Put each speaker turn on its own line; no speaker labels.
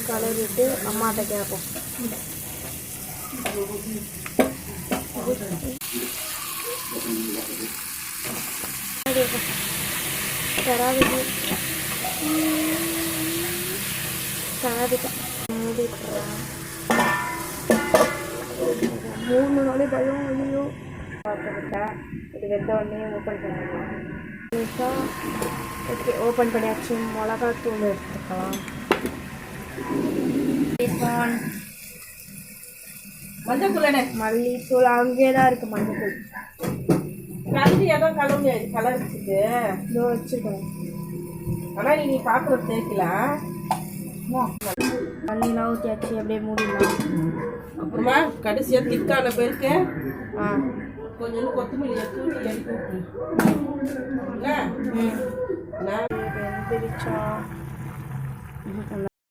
கலரிட்டு அம்மாட்ட கேட்போம். மூணு நாளே பயம். ஐயோ பார்த்துக்கிட்டேன். இது வெந்த உடனே ஓப்பன் பண்ணிடலாம். ஓகே, ஓப்பன் பண்ணியாச்சு. மிளகாத்தூள் எடுத்துக்கலாம்.
மஞ்சள்
மல்லித்தூள் அங்கேயே தான் இருக்குது. மஞ்சள்
கலந்து ஏதோ கலந்து கலர்ச்சிட்டு
இதோ வச்சுருக்கேன்.
ஆனால் நீ பார்க்குறது தேய்க்கலாம்.
மல்லிலாம் ஊற்றியாச்சு. அப்படியே மூடிடலாம்.
அப்புறமா கடைசியாக திக்கான பேருக்கு
ஆ
கொஞ்சம் கொத்தமல்லி தூக்கி எடுத்து விட்டுரு.
வெந்துருச்சா?